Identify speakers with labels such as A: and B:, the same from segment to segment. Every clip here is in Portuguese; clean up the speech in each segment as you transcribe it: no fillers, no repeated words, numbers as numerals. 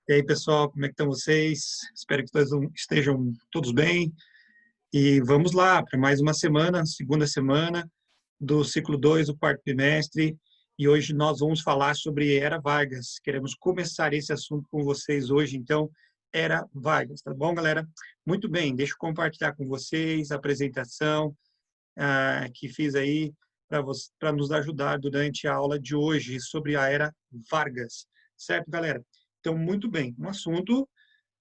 A: E aí, pessoal, como é que estão vocês? Espero que todos estejam todos bem. E vamos lá para mais uma semana, segunda semana do ciclo 2, do quarto trimestre. E hoje nós vamos falar sobre Era Vargas. Queremos começar esse assunto com vocês hoje, então, Era Vargas, tá bom, galera? Muito bem, deixa eu compartilhar com vocês a apresentação que fiz aí para nos ajudar durante a aula de hoje sobre a Era Vargas. Certo, galera? Então, muito bem, um assunto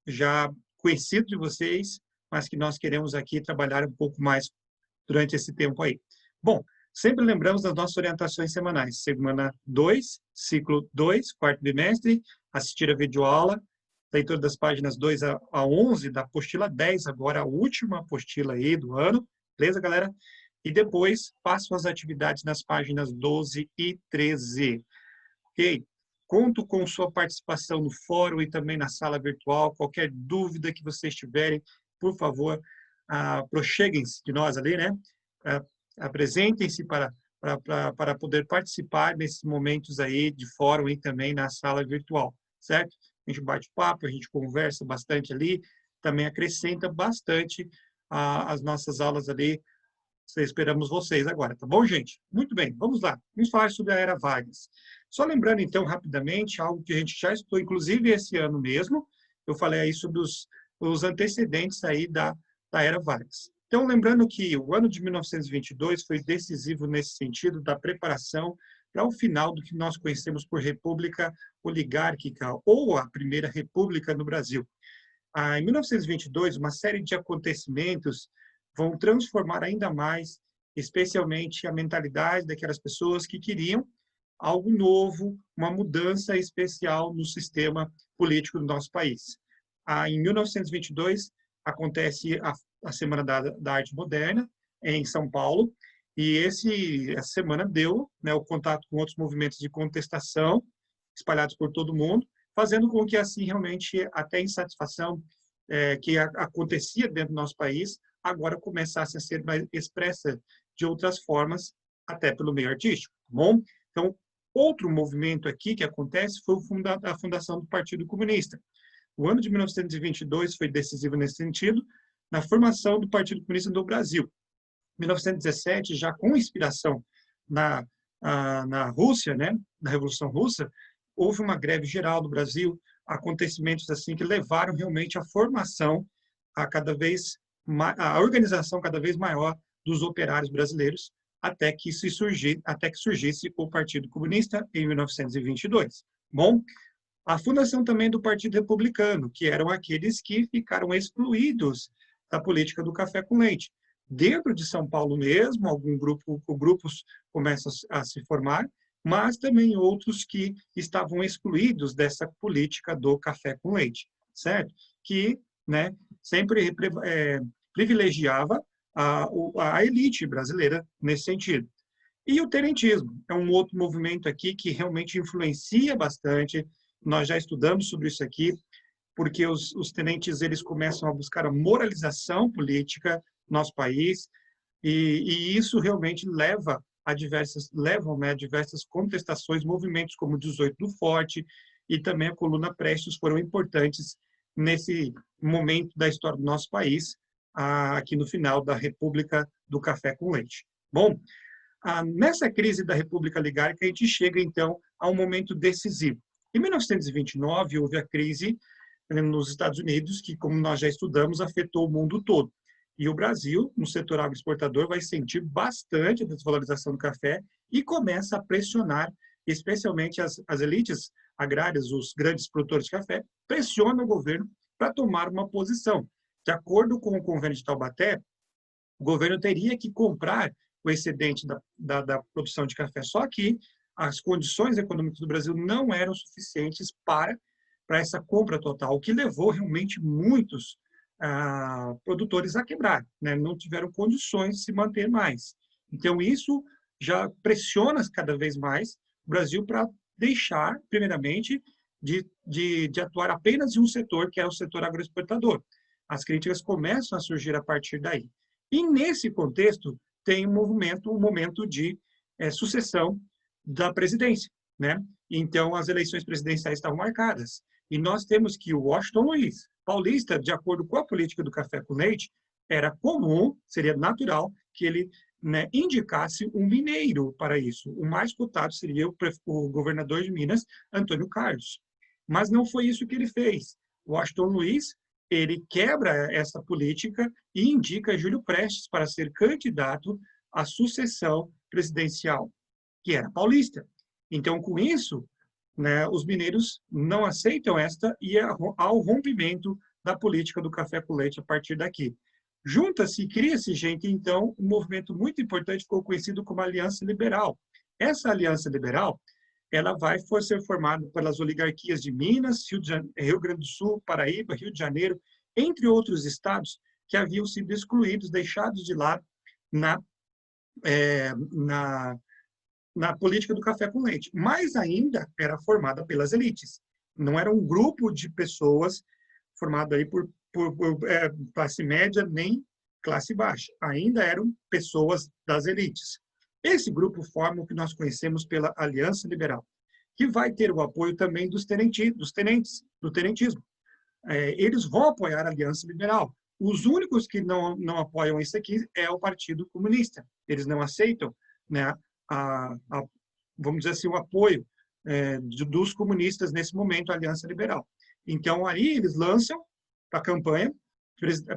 A: já conhecido de vocês, mas que nós queremos aqui trabalhar um pouco mais durante esse tempo aí. Bom, sempre lembramos das nossas orientações semanais. Semana 2, ciclo 2, quarto bimestre, assistir a videoaula, leitura das páginas 2 a 11 da apostila 10, agora a última apostila aí do ano, beleza, galera? E depois façam as atividades nas páginas 12 e 13. Ok? Conto com sua participação no fórum e também na sala virtual. Qualquer dúvida que vocês tiverem, por favor, procheguem-se de nós ali, né? Apresentem-se para poder participar nesses momentos aí de fórum e também na sala virtual, certo? A gente bate papo, a gente conversa bastante ali, também acrescenta bastante as nossas aulas ali. Esperamos vocês agora, tá bom, gente? Muito bem, vamos lá. Vamos falar sobre a Era Vargas. Só lembrando, então, rapidamente, algo que a gente já estudou, inclusive esse ano mesmo, eu falei aí sobre os antecedentes aí da Era Vargas. Então, lembrando que o ano de 1922 foi decisivo nesse sentido da preparação para o final do que nós conhecemos por República Oligárquica, ou a Primeira República no Brasil. Em 1922, uma série de acontecimentos vão transformar ainda mais, especialmente a mentalidade daquelas pessoas que queriam algo novo, uma mudança especial no sistema político do nosso país. Em 1922, acontece a Semana da Arte Moderna, em São Paulo, e essa semana deu, né, o contato com outros movimentos de contestação espalhados por todo o mundo, fazendo com que, assim, realmente, até a insatisfação que acontecia dentro do nosso país, agora começasse a ser mais expressa de outras formas, até pelo meio artístico, tá bom? Então, outro movimento aqui que acontece foi a fundação do Partido Comunista. O ano de 1922 foi decisivo nesse sentido, na formação do Partido Comunista no Brasil. 1917, já com inspiração na Rússia, né, na Revolução Russa, houve uma greve geral no Brasil, acontecimentos assim que levaram realmente à formação a organização cada vez maior dos operários brasileiros, até que surgisse o Partido Comunista em 1922. Bom, a fundação também do Partido Republicano, que eram aqueles que ficaram excluídos da política do café com leite. Dentro de São Paulo mesmo, grupos começam a se formar, mas também outros que estavam excluídos dessa política do café com leite, certo? Que, né, sempre privilegiava a elite brasileira nesse sentido. E o tenentismo é um outro movimento aqui que realmente influencia bastante. Nós já estudamos sobre isso aqui, porque os tenentes eles começam a buscar a moralização política no nosso país, e isso realmente levam a diversas contestações, movimentos como o 18 do Forte e também a Coluna Prestes foram importantes nesse momento da história do nosso país, aqui no final da República do Café com Leite. Bom, nessa crise da República Oligárquica, a gente chega, então, a um momento decisivo. Em 1929, houve a crise nos Estados Unidos, que, como nós já estudamos, afetou o mundo todo. E o Brasil, no setor agroexportador, vai sentir bastante a desvalorização do café e começa a pressionar, especialmente as elites agrárias, os grandes produtores de café, pressionam o governo para tomar uma posição. De acordo com o Convênio de Taubaté, o governo teria que comprar o excedente da produção de café, só que as condições econômicas do Brasil não eram suficientes para essa compra total, o que levou realmente muitos produtores a quebrar, né? Não tiveram condições de se manter mais. Então, isso já pressiona cada vez mais o Brasil para deixar, primeiramente, de atuar apenas em um setor, que é o setor agroexportador. As críticas começam a surgir a partir daí. E, nesse contexto, tem um momento de sucessão da presidência, né? Então, as eleições presidenciais estavam marcadas. E nós temos que o Washington Luiz, paulista, de acordo com a política do café com leite, era comum, seria natural, que ele, né, indicasse um mineiro para isso. O mais cotado seria o governador de Minas, Antônio Carlos. Mas não foi isso que ele fez. O Washington Luiz, ele quebra essa política e indica Júlio Prestes para ser candidato à sucessão presidencial, que era paulista. Então, com isso, né, os mineiros não aceitam esta e há o rompimento da política do café com leite a partir daqui. Junta-se e cria-se, gente, então, um movimento muito importante ficou conhecido como Aliança Liberal. Essa Aliança Liberal, ela vai ser formada pelas oligarquias de Minas, Rio Grande do Sul, Paraíba, Rio de Janeiro, entre outros estados que haviam sido excluídos, deixados de lado na política do café com leite. Mas ainda era formada pelas elites. Não era um grupo de pessoas formado aí por classe média nem classe baixa. Ainda eram pessoas das elites. Esse grupo forma o que nós conhecemos pela Aliança Liberal, que vai ter o apoio também do tenentismo. Eles vão apoiar a Aliança Liberal. Os únicos que não apoiam isso aqui é o Partido Comunista. Eles não aceitam, né, vamos dizer assim, o apoio dos comunistas nesse momento, a Aliança Liberal. Então, aí eles lançam para a campanha,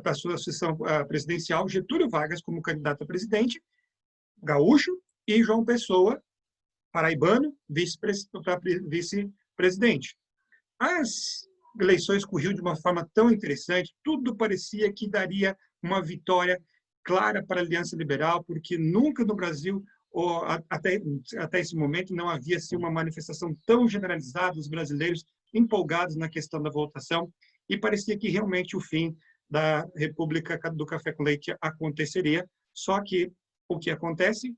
A: para a sucessão presidencial, Getúlio Vargas como candidato a presidente, gaúcho, e João Pessoa, paraibano, vice-presidente. As eleições corriam de uma forma tão interessante, tudo parecia que daria uma vitória clara para a Aliança Liberal, porque nunca no Brasil, até esse momento, não havia assim, uma manifestação tão generalizada dos brasileiros empolgados na questão da votação, e parecia que realmente o fim da República do Café com Leite aconteceria, só que o que acontece?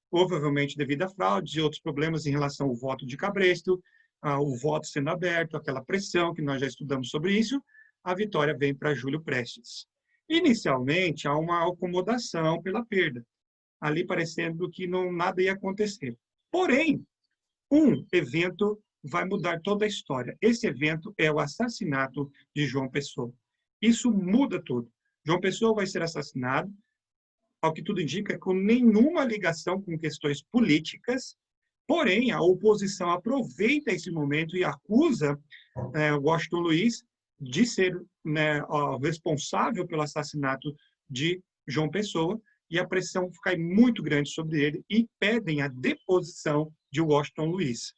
A: Provavelmente devido a fraudes e outros problemas em relação ao voto de cabresto, o voto sendo aberto, aquela pressão que nós já estudamos sobre isso, a vitória vem para Júlio Prestes. Inicialmente, há uma acomodação pela perda, ali parecendo que nada ia acontecer. Porém, um evento vai mudar toda a história. Esse evento é o assassinato de João Pessoa. Isso muda tudo. João Pessoa vai ser assassinado, ao que tudo indica, com nenhuma ligação com questões políticas, porém, a oposição aproveita esse momento e acusa Washington Luiz de ser, né, responsável pelo assassinato de João Pessoa, e a pressão fica muito grande sobre ele e pedem a deposição de Washington Luiz.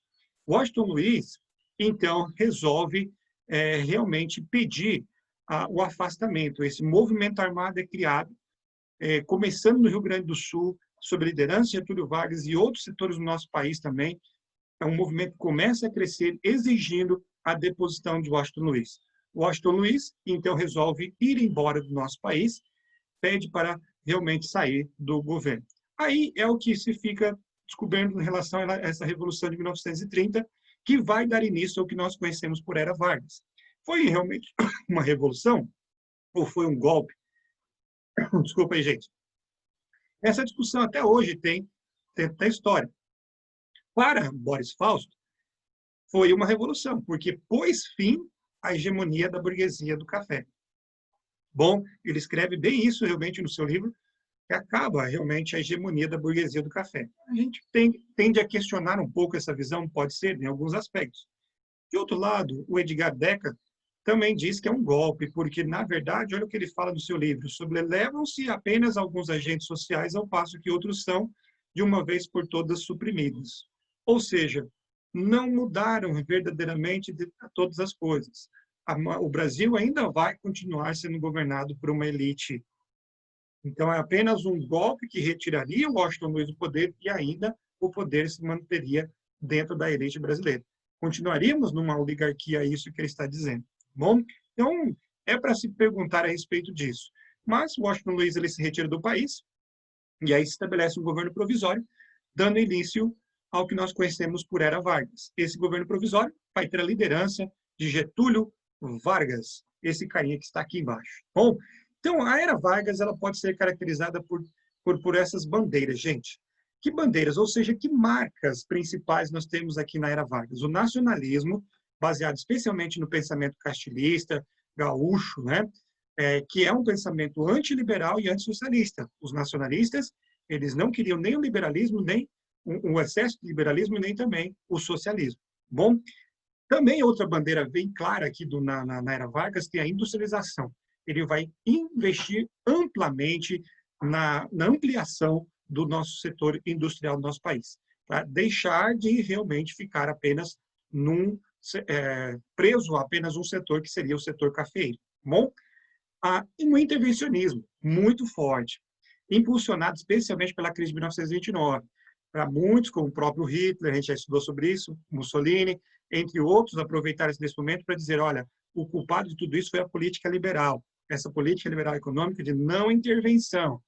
A: Washington Luiz, então, resolve realmente pedir o afastamento. Esse movimento armado é criado, começando no Rio Grande do Sul, sob a liderança de Getúlio Vargas e outros setores do nosso país também. Um movimento que começa a crescer exigindo a deposição de Washington Luiz. Washington Luiz, então, resolve ir embora do nosso país, pede para realmente sair do governo. Aí é o que se fica descobrindo em relação a essa Revolução de 1930, que vai dar início ao que nós conhecemos por Era Vargas. Foi realmente uma revolução ou foi um golpe? Desculpa aí, gente. Essa discussão até hoje tem história. Para Boris Fausto, foi uma revolução, porque pôs fim à hegemonia da burguesia do café. Bom, ele escreve bem isso realmente no seu livro, que acaba realmente a hegemonia da burguesia do café. A gente tende a questionar um pouco essa visão, pode ser, em alguns aspectos. De outro lado, o Edgar Deca também diz que é um golpe, porque, na verdade, olha o que ele fala no seu livro, sublevam-se apenas alguns agentes sociais, ao passo que outros são, de uma vez por todas, suprimidos. Ou seja, não mudaram verdadeiramente todas as coisas. O Brasil ainda vai continuar sendo governado por uma elite. Então, é apenas um golpe que retiraria o Washington Luiz do poder e ainda o poder se manteria dentro da elite brasileira. Continuaríamos numa oligarquia, isso que ele está dizendo. Bom, então, é para se perguntar a respeito disso. Mas Washington Luiz ele se retira do país e aí se estabelece um governo provisório, dando início ao que nós conhecemos por Era Vargas. Esse governo provisório vai ter a liderança de Getúlio Vargas, esse carinha que está aqui embaixo. Bom, então, a Era Vargas ela pode ser caracterizada por essas bandeiras, gente. Que bandeiras, ou seja, que marcas principais nós temos aqui na era Vargas? O nacionalismo, baseado especialmente no pensamento castilhista, gaúcho, né? Que é um pensamento antiliberal e antissocialista. Os nacionalistas, eles não queriam nem o liberalismo, nem o excesso de liberalismo, nem também o socialismo. Bom, também outra bandeira bem clara aqui na era Vargas tem a industrialização. Ele vai investir amplamente na ampliação do nosso setor industrial do nosso país, para deixar de realmente ficar apenas preso a apenas um setor, que seria o setor cafeeiro. Bom, um intervencionismo muito forte, impulsionado especialmente pela crise de 1929. Para muitos, como o próprio Hitler, a gente já estudou sobre isso, Mussolini, entre outros, aproveitaram esse momento para dizer, olha, o culpado de tudo isso foi a política liberal, essa política liberal econômica de não intervenção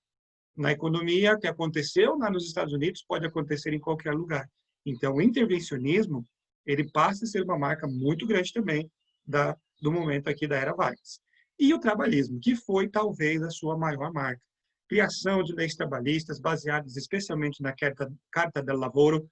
A: na economia, que aconteceu lá nos Estados Unidos, pode acontecer em qualquer lugar. Então, o intervencionismo, ele passa a ser uma marca muito grande também do momento aqui da Era Vargas. E o trabalhismo, que foi talvez a sua maior marca. Criação de leis trabalhistas baseadas especialmente na Carta del Lavoro,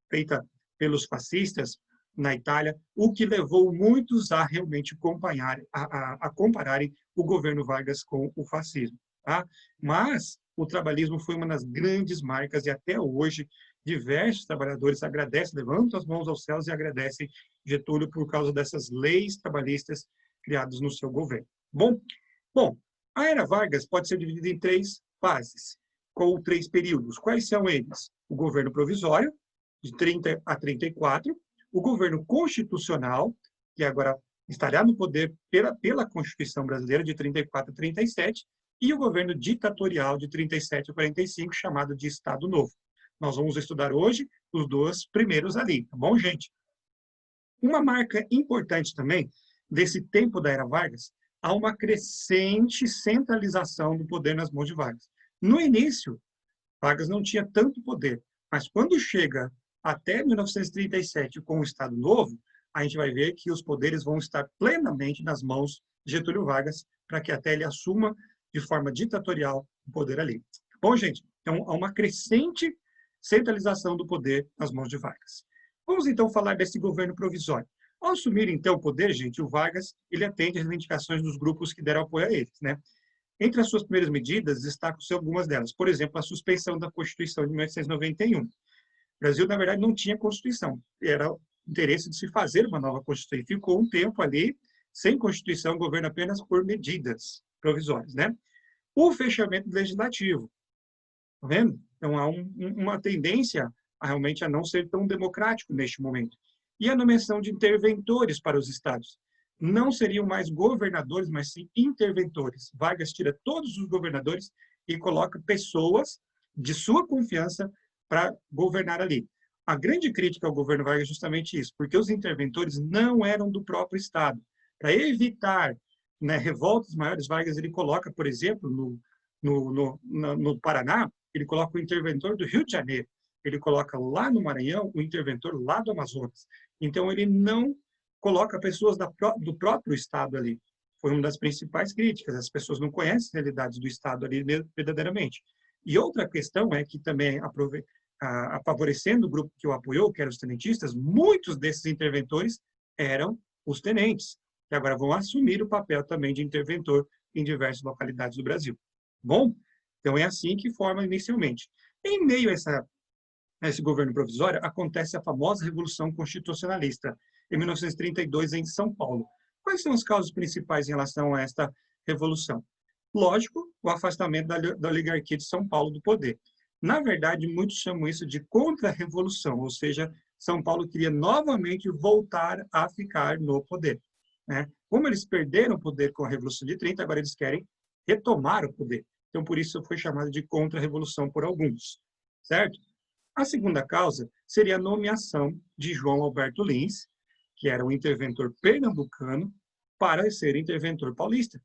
A: feita pelos fascistas na Itália, o que levou muitos a realmente compararem o governo Vargas com o fascismo. Tá? Mas o trabalhismo foi uma das grandes marcas e até hoje diversos trabalhadores agradecem, levantam as mãos aos céus e agradecem Getúlio por causa dessas leis trabalhistas criadas no seu governo. Bom, a Era Vargas pode ser dividida em 3 fases, com 3 períodos. Quais são eles? O governo provisório, de 30 a 34, o governo constitucional, que agora estará no poder pela Constituição brasileira, de 34 a 37, e o governo ditatorial, de 37 a 45, chamado de Estado Novo. Nós vamos estudar hoje os 2 primeiros ali, tá bom, gente? Uma marca importante também desse tempo da Era Vargas, há uma crescente centralização do poder nas mãos de Vargas. No início, Vargas não tinha tanto poder, mas quando chega até 1937 com o Estado Novo, a gente vai ver que os poderes vão estar plenamente nas mãos de Getúlio Vargas, para que até ele assuma de forma ditatorial o poder ali. Bom, gente, então há uma crescente centralização do poder nas mãos de Vargas. Vamos então falar desse governo provisório. Ao assumir então o poder, gente, o Vargas, ele atende às reivindicações dos grupos que deram apoio a eles, né? Entre as suas primeiras medidas, destacam-se algumas delas. Por exemplo, a suspensão da Constituição de 1891. O Brasil, na verdade, não tinha Constituição. Era o interesse de se fazer uma nova Constituição. E ficou um tempo ali, sem Constituição, governo apenas por medidas provisórias, né? O fechamento do legislativo. Tá vendo? Então, há uma tendência realmente a não ser tão democrático neste momento. E a nomeação de interventores para os estados. Não seriam mais governadores, mas sim interventores. Vargas tira todos os governadores e coloca pessoas de sua confiança para governar ali. A grande crítica ao governo Vargas é justamente isso, porque os interventores não eram do próprio estado. Para evitar, né, revoltas maiores, Vargas ele coloca, por exemplo, no Paraná, ele coloca o interventor do Rio de Janeiro. Ele coloca lá no Maranhão o interventor lá do Amazonas. Então, ele não coloca pessoas do próprio Estado ali. Foi uma das principais críticas. As pessoas não conhecem as realidades do Estado ali verdadeiramente. E outra questão é que também, favorecendo o grupo que o apoiou, que eram os tenentistas, muitos desses interventores eram os tenentes, que agora vão assumir o papel também de interventor em diversas localidades do Brasil. Bom, então é assim que forma inicialmente. Em meio a esse governo provisório, acontece a famosa Revolução Constitucionalista, em 1932, em São Paulo. Quais são as causas principais em relação a esta revolução? Lógico, o afastamento da oligarquia de São Paulo do poder. Na verdade, muitos chamam isso de contra-revolução, ou seja, São Paulo queria novamente voltar a ficar no poder, né? Como eles perderam o poder com a Revolução de 30, agora eles querem retomar o poder. Então, por isso foi chamado de contra-revolução por alguns, certo? A segunda causa seria a nomeação de João Alberto Lins, que era um interventor pernambucano, para ser interventor paulista,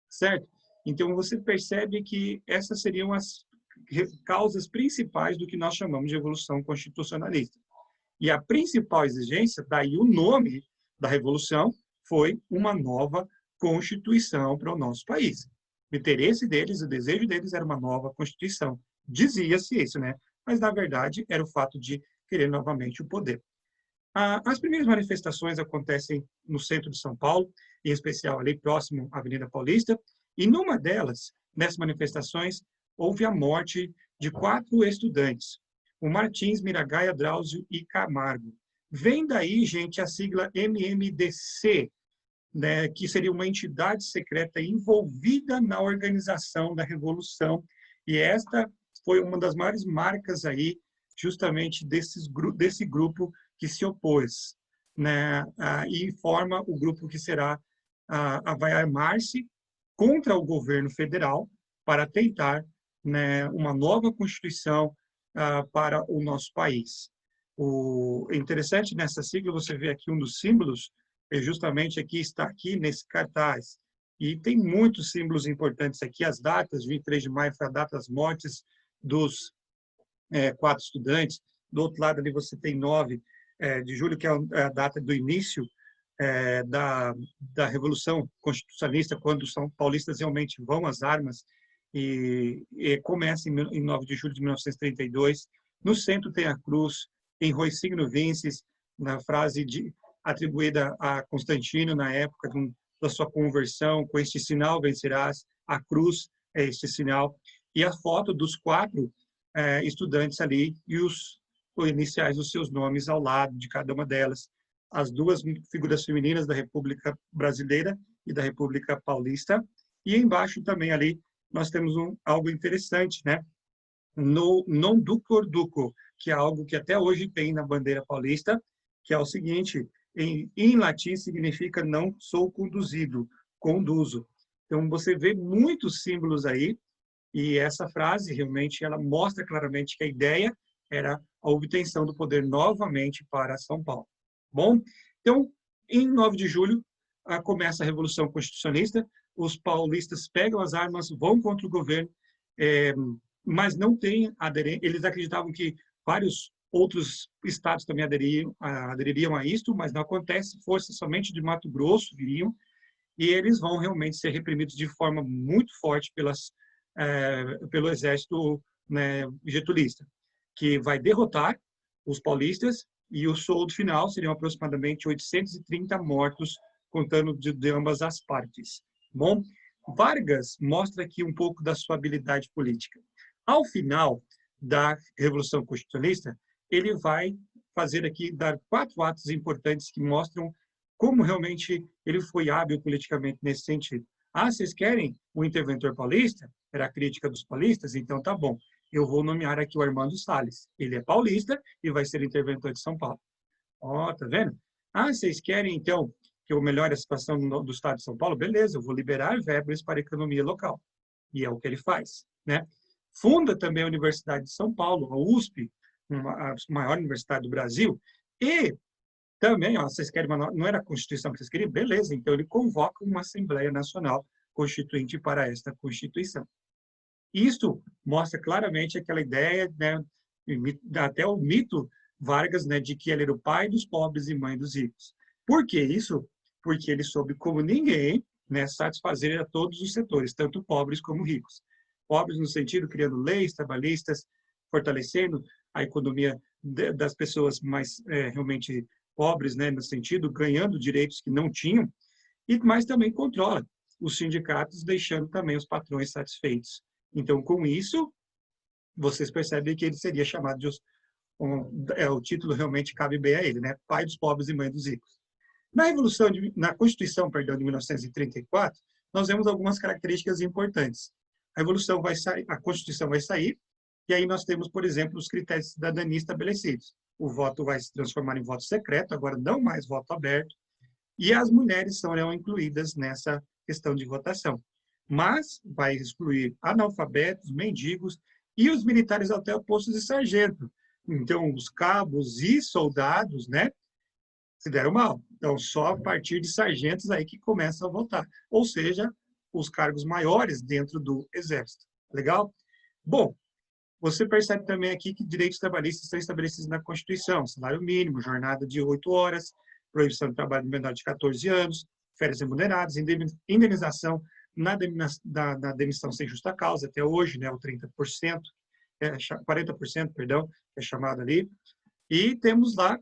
A: certo? Então, você percebe que essas seriam as causas principais do que nós chamamos de Revolução Constitucionalista. E a principal exigência, daí o nome da Revolução, foi uma nova Constituição para o nosso país. O interesse deles, o desejo deles era uma nova Constituição. Dizia-se isso, né? mas, na verdade, era o fato de querer novamente o poder. As primeiras manifestações acontecem no centro de São Paulo, em especial ali próximo à Avenida Paulista, e numa delas, nessas manifestações, houve a morte de 4 estudantes, o Martins, Miragaia, Drauzio e Camargo. Vem daí, gente, a sigla MMDC, né, que seria uma entidade secreta envolvida na organização da Revolução, e esta foi uma das maiores marcas aí, justamente desse grupo que se opôs, né, e forma o grupo que será, vai armar-se contra o governo federal para tentar, né, uma nova Constituição para o nosso país. O interessante nessa sigla, você vê aqui um dos símbolos, é justamente aqui, está aqui nesse cartaz. E tem muitos símbolos importantes aqui, as datas, 23 de maio foi a data das mortes dos 4 estudantes, do outro lado ali você tem 9 de julho, que é a data do início da Revolução Constitucionalista, quando os são paulistas realmente vão às armas, e começa em 9 de julho de 1932. No centro tem a cruz, em Roi Signo Vinces, na frase atribuída a Constantino, na época da sua conversão, com este sinal vencerás, a cruz é este sinal, e a foto dos 4 estudantes ali, e os iniciais dos seus nomes ao lado de cada uma delas. As 2 figuras femininas da República Brasileira e da República Paulista, e embaixo também ali nós temos algo interessante, né? No non ducor duco, que é algo que até hoje tem na bandeira paulista, que é o seguinte, em latim significa não sou conduzido, conduzo. Então, você vê muitos símbolos aí, e essa frase realmente ela mostra claramente que a ideia era a obtenção do poder novamente para São Paulo. Bom, então, em 9 de julho, começa a Revolução Constitucionalista, os paulistas pegam as armas, vão contra o governo, mas não tem aderência. Eles acreditavam que vários outros estados também adeririam a isto, mas não acontece, forças somente de Mato Grosso viriam, e eles vão realmente ser reprimidos de forma muito forte pelo exército, né, getulista, que vai derrotar os paulistas, e o soldo final seriam aproximadamente 830 mortos, contando de ambas as partes. Bom, Vargas mostra aqui um pouco da sua habilidade política. Ao final da Revolução Constitucionalista, ele vai fazer aqui, dar 4 atos importantes que mostram como realmente ele foi hábil politicamente nesse sentido. Vocês querem o interventor paulista? Era a crítica dos paulistas? Então tá bom, eu vou nomear aqui o Armando Salles. Ele é paulista e vai ser interventor de São Paulo. Tá vendo? Vocês querem, então, que eu melhore a situação do estado de São Paulo? Beleza, eu vou liberar verbas para a economia local. E é o que ele faz, né? Funda também a Universidade de São Paulo, a USP, a maior universidade do Brasil, e também, vocês querem não era a Constituição que vocês queriam? Beleza, então ele convoca uma Assembleia Nacional Constituinte para esta Constituição. Isto mostra claramente aquela ideia, né, até o mito Vargas, né, de que ele era o pai dos pobres e mãe dos ricos. Por que isso? Porque ele soube, como ninguém, né, satisfazer a todos os setores, tanto pobres como ricos. Pobres no sentido, criando leis trabalhistas, fortalecendo a economia das pessoas mais realmente pobres, né, no sentido, ganhando direitos que não tinham, mas também controla os sindicatos, deixando também os patrões satisfeitos. Então, com isso, vocês percebem que ele seria chamado de o título realmente cabe bem a ele, né? Pai dos pobres e mãe dos ricos. Na Constituição, perdão, de 1934, nós vemos algumas características importantes. A Constituição vai sair, e aí nós temos, por exemplo, os critérios de cidadania estabelecidos. O voto vai se transformar em voto secreto, agora não mais voto aberto, e as mulheres serão incluídas nessa questão de votação. Mas vai excluir analfabetos, mendigos e os militares até o posto de sargento. Então, os cabos e soldados, né, se deram mal. Então, só a partir de sargentos aí que começam a votar. Ou seja, os cargos maiores dentro do Exército. Legal? Bom, você percebe também aqui que direitos trabalhistas estão estabelecidos na Constituição. Salário mínimo, jornada de 8 horas, proibição de trabalho menor de 14 anos, férias remuneradas, indenização na demissão sem justa causa, até hoje, né, o 30%. 40%, perdão, é chamado ali. E temos lá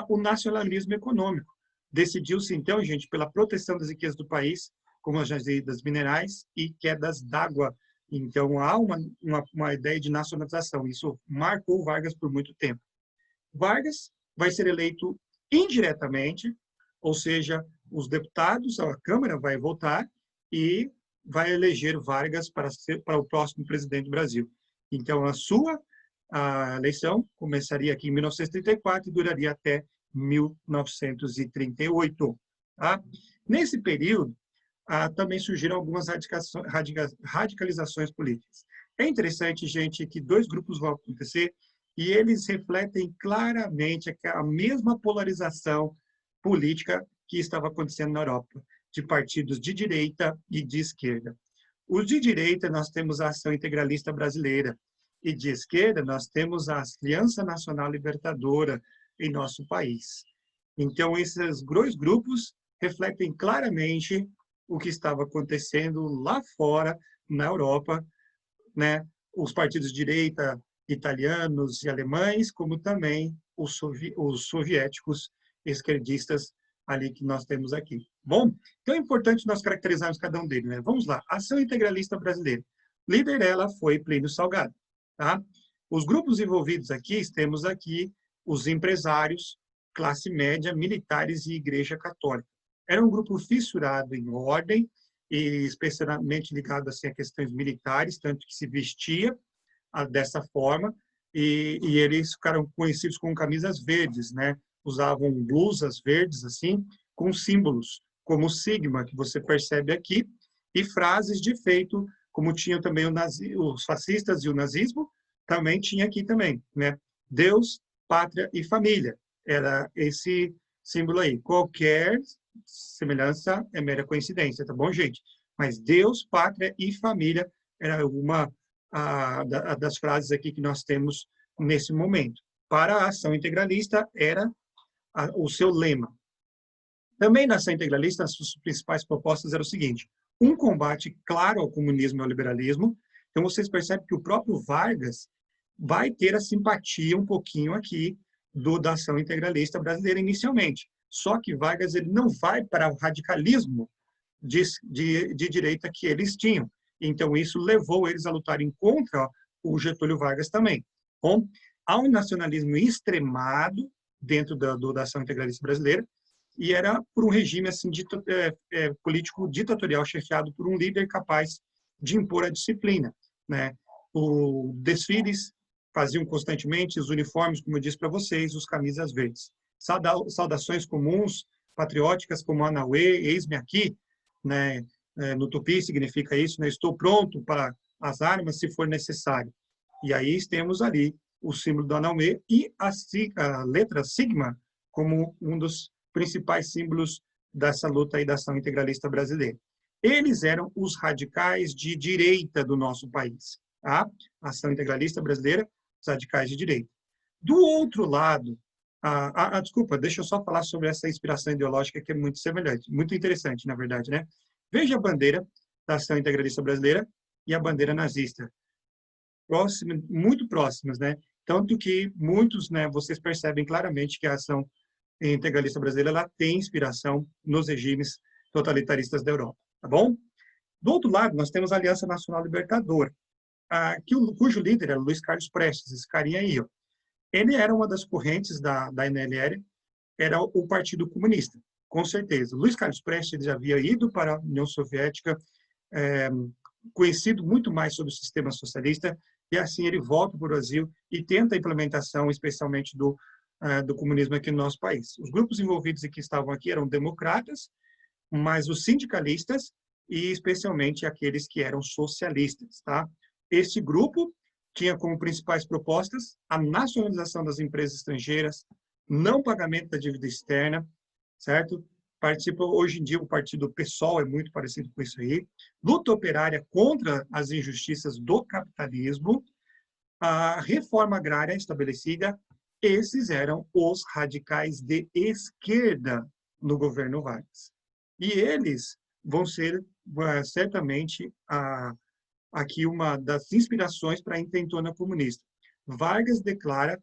A: o nacionalismo econômico. Decidiu-se, então, gente, pela proteção das riquezas do país, como as jazidas minerais e quedas d'água. Então, há uma ideia de nacionalização. Isso marcou Vargas por muito tempo. Vargas vai ser eleito indiretamente, ou seja, os deputados, a Câmara vai votar e vai eleger Vargas para o próximo presidente do Brasil. Então, a eleição começaria aqui em 1934 e duraria até 1938. Tá? Nesse período, também surgiram algumas radicalizações políticas. É interessante, gente, que dois grupos vão acontecer e eles refletem claramente a mesma polarização política que estava acontecendo na Europa, de partidos de direita e de esquerda. Os de direita, nós temos a Ação Integralista Brasileira, e de esquerda, nós temos a Aliança Nacional Libertadora em nosso país. Então, esses dois grupos refletem claramente o que estava acontecendo lá fora, na Europa, né? Os partidos de direita italianos e alemães, como também os soviéticos esquerdistas ali que nós temos aqui. Bom, então é importante nós caracterizarmos cada um deles, né? Vamos lá. Ação Integralista Brasileira. Líder dela foi Plínio Salgado, tá? Os grupos envolvidos aqui, temos aqui os empresários, classe média, militares e Igreja Católica. Era um grupo fissurado em ordem e especialmente ligado assim, a questões militares, tanto que se vestia dessa forma, e eles ficaram conhecidos como camisas verdes, né? Usavam blusas verdes, assim, com símbolos, como o sigma, que você percebe aqui, e frases de efeito, como tinham também os fascistas e o nazismo, também tinha aqui também, né? Deus, pátria e família. Era esse símbolo aí. Qualquer semelhança é mera coincidência, tá bom, gente? Mas Deus, pátria e família era uma das frases aqui que nós temos nesse momento. Para a ação integralista, era o seu lema. Também na ação integralista, as suas principais propostas eram o seguinte: um combate claro ao comunismo e ao liberalismo. Então, vocês percebem que o próprio Vargas vai ter a simpatia um pouquinho aqui da ação integralista brasileira inicialmente. Só que Vargas ele não vai para o radicalismo de direita que eles tinham. Então, isso levou eles a lutarem contra o Getúlio Vargas também. Bom, há um nacionalismo extremado dentro da ação integralista brasileira, e era por um regime assim, político ditatorial chefiado por um líder capaz de impor a disciplina, né? Os desfiles faziam constantemente, os uniformes, como eu disse para vocês, os camisas verdes. Saudações comuns, patrióticas, como Anauê, eis-me aqui, né? No Tupi significa isso, né? Estou pronto para as armas se for necessário. E aí temos ali o símbolo do Anauê e a letra sigma como um dos principais símbolos dessa luta aí da ação integralista brasileira. Eles eram os radicais de direita do nosso país, tá? A ação integralista brasileira, os radicais de direita. Do outro lado, desculpa, deixa eu só falar sobre essa inspiração ideológica que é muito semelhante, muito interessante, na verdade, né? Veja a bandeira da ação integralista brasileira e a bandeira nazista. Muito próximas, né? Tanto que muitos, né, vocês percebem claramente que a ação integralista brasileira ela tem inspiração nos regimes totalitaristas da Europa, tá bom? Do outro lado, nós temos a Aliança Nacional Libertadora, cujo líder era Luiz Carlos Prestes, esse carinha aí, ó. Ele era uma das correntes da NLL, era o Partido Comunista, com certeza. Luiz Carlos Prestes já havia ido para a União Soviética, conhecido muito mais sobre o sistema socialista, e assim ele volta para o Brasil e tenta a implementação, especialmente do comunismo aqui no nosso país. Os grupos envolvidos que estavam aqui eram democratas, mas os sindicalistas e especialmente aqueles que eram socialistas, tá? Este grupo tinha como principais propostas a nacionalização das empresas estrangeiras, não pagamento da dívida externa, certo? Participa, hoje em dia, o partido PSOL é muito parecido com isso aí. Luta operária contra as injustiças do capitalismo, a reforma agrária estabelecida. Esses eram os radicais de esquerda no governo Vargas. E eles vão ser, certamente, aqui uma das inspirações para a intentona comunista. Vargas declara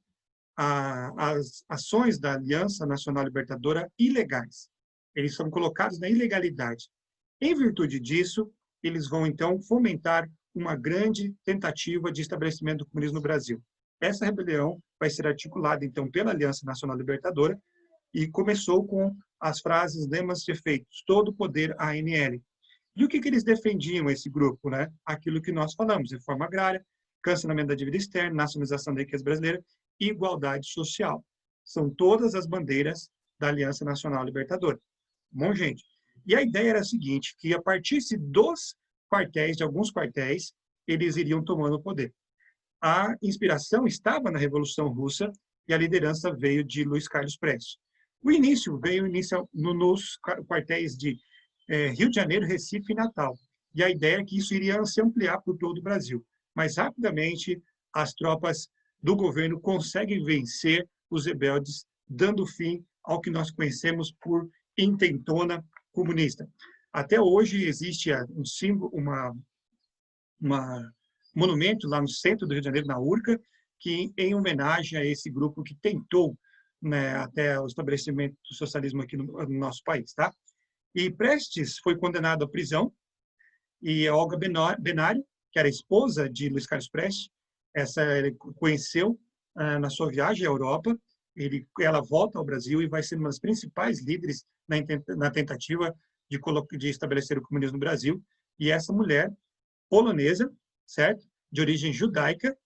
A: as ações da Aliança Nacional Libertadora ilegais. Eles são colocados na ilegalidade. Em virtude disso, eles vão, então, fomentar uma grande tentativa de estabelecimento do comunismo no Brasil. Essa rebelião vai ser articulada, então, pela Aliança Nacional Libertadora e começou com as frases, lemas e efeitos, todo o poder ANL. E o que eles defendiam, esse grupo? Né? Aquilo que nós falamos, reforma agrária, cancelamento da dívida externa, nacionalização da riqueza brasileira e igualdade social. São todas as bandeiras da Aliança Nacional Libertadora. Bom, gente, e a ideia era a seguinte, que a partir dos quartéis, de alguns quartéis, eles iriam tomando o poder. A inspiração estava na Revolução Russa e a liderança veio de Luiz Carlos Prestes. O início veio nos quartéis de Rio de Janeiro, Recife e Natal. E a ideia é que isso iria se ampliar por todo o Brasil. Mas, rapidamente, as tropas do governo conseguem vencer os rebeldes, dando fim ao que nós conhecemos por intentona comunista. Até hoje existe um símbolo, monumento lá no centro do Rio de Janeiro, na Urca, que em homenagem a esse grupo que tentou, né, até o estabelecimento do socialismo aqui no nosso país, tá? E Prestes foi condenado à prisão, e a Olga Benário, que era esposa de Luiz Carlos Prestes, essa ele conheceu na sua viagem à Europa, ela volta ao Brasil e vai ser uma das principais líderes na tentativa de estabelecer o comunismo no Brasil. E essa mulher polonesa, certo? De origem judaica,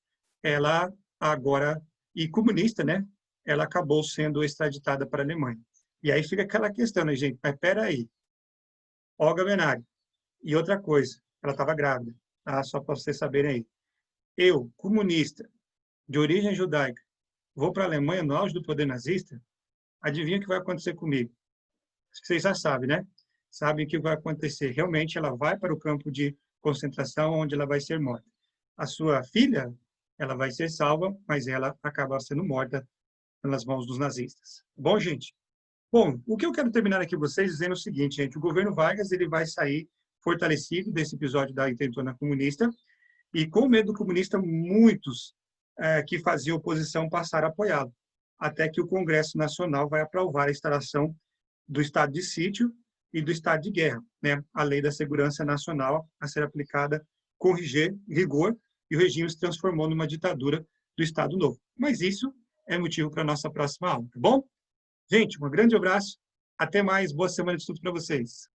A: ela agora, e comunista, né? Ela acabou sendo extraditada para a Alemanha. E aí fica aquela questão, né, gente? Mas peraí, Olga Benário. E outra coisa, ela estava grávida, tá? Só para vocês saberem aí. Eu, comunista, de origem judaica, vou para a Alemanha no auge do poder nazista, adivinha o que vai acontecer comigo? Acho que vocês já sabem, né? Sabem o que vai acontecer. Realmente, ela vai para o campo de concentração, onde ela vai ser morta. A sua filha, ela vai ser salva, mas ela acaba sendo morta pelas mãos dos nazistas. Bom, gente? Bom, o que eu quero terminar aqui com vocês dizendo é o seguinte, gente. O governo Vargas ele vai sair fortalecido desse episódio da intentona comunista, e com o medo comunista, muitos que faziam oposição passaram a apoiá-lo, até que o Congresso Nacional vai aprovar a instalação do estado de sítio e do estado de guerra, né? A Lei da Segurança Nacional a ser aplicada com rigor, e o regime se transformou numa ditadura do Estado Novo. Mas isso é motivo para a nossa próxima aula, tá bom? Gente, um grande abraço, até mais, boa semana de estudo para vocês.